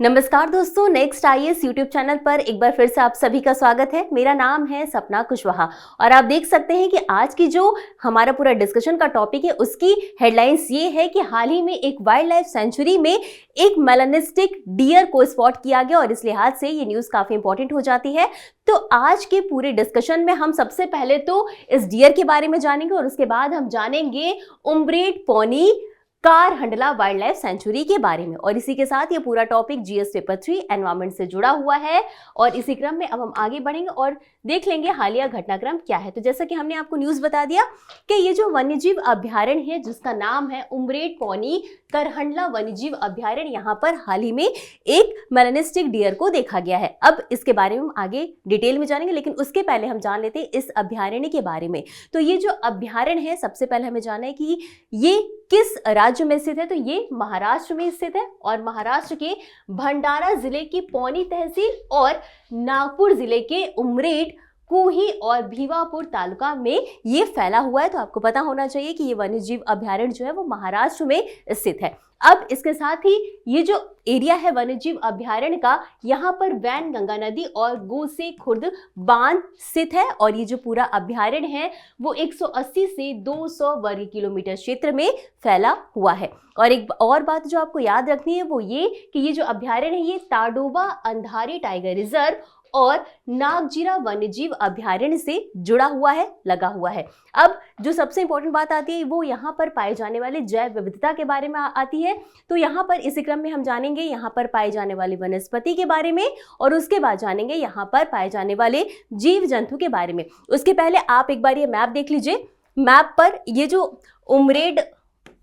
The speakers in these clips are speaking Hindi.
नमस्कार दोस्तों, नेक्स्ट आईएएस यूट्यूब चैनल पर एक बार फिर से आप सभी का स्वागत है। मेरा नाम है सपना कुशवाहा और आप देख सकते हैं कि आज की जो हमारा पूरा डिस्कशन का टॉपिक है उसकी हेडलाइंस ये है कि हाल ही में एक वाइल्ड लाइफ सेंचुरी में एक मेलानिस्टिक डियर को स्पॉट किया गया और इस लिहाज से ये न्यूज काफी इंपॉर्टेंट हो जाती है। तो आज के पूरे डिस्कशन में हम सबसे पहले तो इस डियर के बारे में जानेंगे और उसके बाद हम जानेंगे उम्ब्रेड पौनी कारहंडला वाइल्ड लाइफ सेंचुरी के बारे में। और इसी के साथ ये पूरा टॉपिक जीएस पेपर 3 एनवायरमेंट से जुड़ा हुआ है और इसी क्रम में अब हम आगे बढ़ेंगे और देख लेंगे हालिया घटनाक्रम क्या है। तो जैसा कि हमने आपको न्यूज बता दिया कि ये जो वन्यजीव अभ्यारण्य है जिसका नाम है उम्ब्रेड पौनी कारहंडला वन्यजीव अभ्यारण्य, यहाँ पर हाल ही में एक मेलानिस्टिक डियर को देखा गया है। अब इसके बारे में हम आगे डिटेल में जानेंगे, लेकिन उसके पहले हम जान लेते हैं इस अभ्यारण्य के बारे में। तो ये जो अभ्यारण्य है सबसे पहले हमें जानना है कि ये किस राज्य में स्थित है। तो ये महाराष्ट्र में स्थित है और महाराष्ट्र के भंडारा जिले की पौनी तहसील और नागपुर जिले के उम्ब्रेड, कुही और भीवापुर तालुका में ये फैला हुआ है। तो आपको पता होना चाहिए कि ये वन्यजीव अभ्यारण्य जो है वो महाराष्ट्र में स्थित है। अब इसके साथ ही ये जो एरिया है वन्यजीव अभ्यारण्य का, यहाँ पर वैन गंगा नदी और गोसे खुर्द बांध स्थित है और ये जो पूरा अभ्यारण्य है वो 180 से 200 वर्ग किलोमीटर क्षेत्र में फैला हुआ है। और एक और बात जो आपको याद रखनी है वो ये कि ये जो अभ्यारण्य है ये ताडोबा अंधारी टाइगर रिजर्व और नागजीरा वन्यजीव अभ्यारण्य से जुड़ा हुआ है, लगा हुआ है। अब जो सबसे इंपॉर्टेंट बात आती है वो यहाँ पर पाए जाने वाले जैव विविधता के बारे में आती है। तो यहाँ पर इसी क्रम में हम जानेंगे यहाँ पर पाए जाने वाली वनस्पति के बारे में और उसके बाद जानेंगे यहाँ पर पाए जाने वाले जीव जंतु के बारे में। उसके पहले आप एक बार ये मैप देख लीजिए। मैप पर ये जो उम्ब्रेड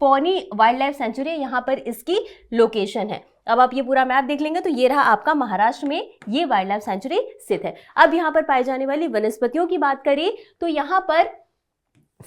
पौनी वाइल्ड लाइफ सेंचुरी है यहाँ पर इसकी लोकेशन है। अब आप ये पूरा मैप देख लेंगे तो ये रहा आपका महाराष्ट्र में ये वाइल्ड लाइफ सेंचुरी स्थित है। अब यहाँ पर पाई जाने वाली वनस्पतियों की बात करें तो यहाँ पर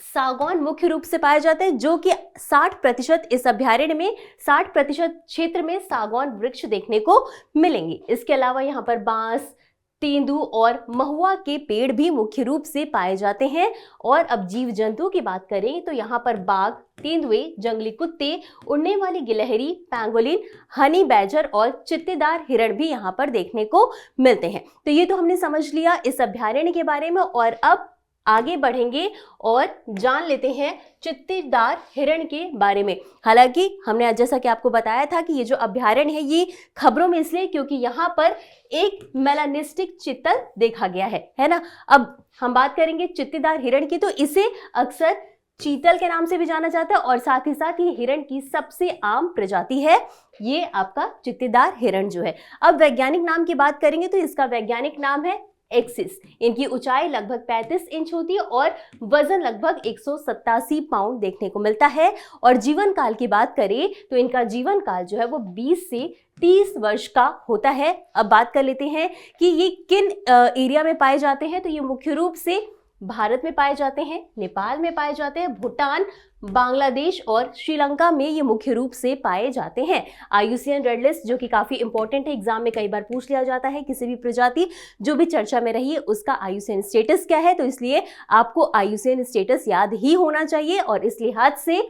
सागौन मुख्य रूप से पाए जाते हैं, जो कि 60% इस अभ्यारण्य में 60% क्षेत्र में सागौन वृक्ष देखने को मिलेंगे। इसके अलावा यहाँ पर बांस, तेंदू और महुआ के पेड़ भी मुख्य रूप से पाए जाते हैं। और अब जीव जंतुओं की बात करें तो यहाँ पर बाघ, तेंदुए, जंगली कुत्ते, उड़ने वाली गिलहरी, पैंगोलिन, हनी बैजर और चित्तेदार हिरण भी यहाँ पर देखने को मिलते हैं। तो ये तो हमने समझ लिया इस अभ्यारण्य के बारे में और अब आगे बढ़ेंगे और जान लेते हैं चित्तेदार हिरण के बारे में। हालांकि हमने जैसा कि आपको बताया था कि ये जो अभ्यारण्य है ये खबरों में इसलिए क्योंकि यहाँ पर एक मेलानिस्टिक चीतल देखा गया है ना। अब हम बात करेंगे चित्तेदार हिरण की, तो इसे अक्सर चीतल के नाम से भी जाना जाता है और साथ ही साथ ये हिरण की सबसे आम प्रजाति है ये आपका चित्तेदार हिरण जो है। अब वैज्ञानिक नाम की बात करेंगे तो इसका वैज्ञानिक नाम है एक्सिस। इनकी ऊंचाई लगभग 35 इंच होती है और वजन लगभग 187 पाउंड देखने को मिलता है। और जीवन काल की बात करें तो इनका जीवन काल जो है वो 20 से 30 वर्ष का होता है। अब बात कर लेते हैं कि ये किन एरिया में पाए जाते हैं। तो ये मुख्य रूप से भारत में पाए जाते हैं, नेपाल में पाए जाते हैं, भूटान, बांग्लादेश और श्रीलंका में ये मुख्य रूप से पाए जाते हैं। आईयूसीएन रेड लिस्ट जो कि काफी इंपॉर्टेंट है, एग्जाम में कई बार पूछ लिया जाता है किसी भी प्रजाति जो भी चर्चा में रही है उसका आईयूसीएन स्टेटस क्या है, तो इसलिए आपको आईयूसीएन स्टेटस याद ही होना चाहिए। और इस लिहाज से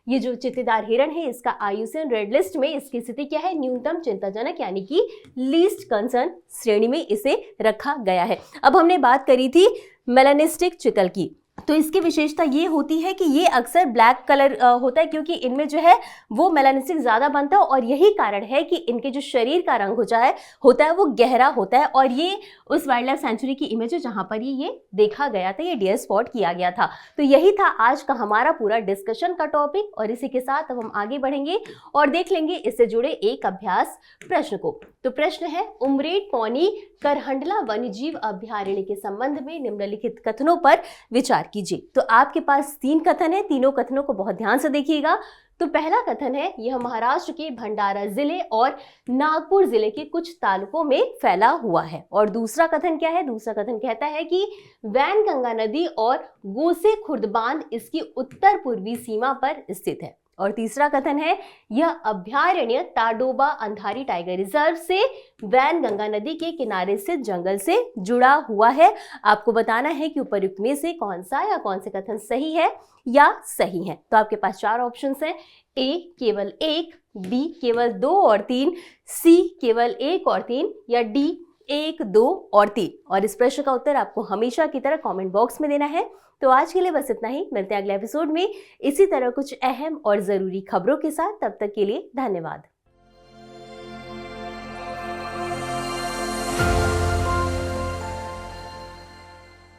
ये जो चित्तेदार हिरण है इसका आईयूसीएन रेड लिस्ट में इसकी स्थिति क्या है, न्यूनतम चिंताजनक यानी कि लीस्ट कंसर्न श्रेणी में इसे रखा गया है। अब हमने बात करी थी मेलानिस्टिक चीतल की, तो इसकी विशेषता ये होती है कि ये अक्सर ब्लैक कलर होता है क्योंकि इनमें जो है वो मेलानिस्टिक ज्यादा बनता है और यही कारण है कि इनके जो शरीर का रंग होता है वो गहरा होता है। और ये उस वाइल्ड लाइफ सेंचुरी की इमेज है जहां पर ये देखा गया था, ये डियर स्पॉट किया गया था। तो यही था आज का हमारा पूरा डिस्कशन का टॉपिक और इसी के साथ अब हम आगे बढ़ेंगे और देख लेंगे इससे जुड़े एक अभ्यास प्रश्न को। तो प्रश्न है, उम्ब्रेड पौनी कारहंडला वन्यजीव अभ्यारण्य के संबंध में निम्नलिखित कथनों पर विचार कीजिए। तो आपके पास 3 कथन है, तीनों कथनों को बहुत ध्यान से देखिएगा। तो पहला कथन है, यह महाराष्ट्र के भंडारा जिले और नागपुर जिले के कुछ तालुकों में फैला हुआ है। और दूसरा कथन क्या है, दूसरा कथन कहता है कि वैन गंगा नदी और गोसे खुर्द बांध इसकी उत्तर पूर्वी सीमा पर स्थित है। और तीसरा कथन है यह अभयारण्य ताडोबा अंधारी टाइगर रिजर्व से वैनगंगा नदी के किनारे स्थित जंगल से जुड़ा हुआ है। आपको बताना है कि उपयुक्त में से कौन सा या कौन से कथन सही है या सही है। तो आपके पास 4 ऑप्शंस हैं, ए केवल 1, बी केवल 2 और 3, सी केवल 1 और 3 या डी 1, 2 और 3। और इस प्रश्न का उत्तर आपको हमेशा की तरह कमेंट बॉक्स में देना है। तो आज के लिए बस इतना ही, मिलते हैं अगले एपिसोड में इसी तरह कुछ अहम और जरूरी खबरों के साथ। तब तक के लिए धन्यवाद।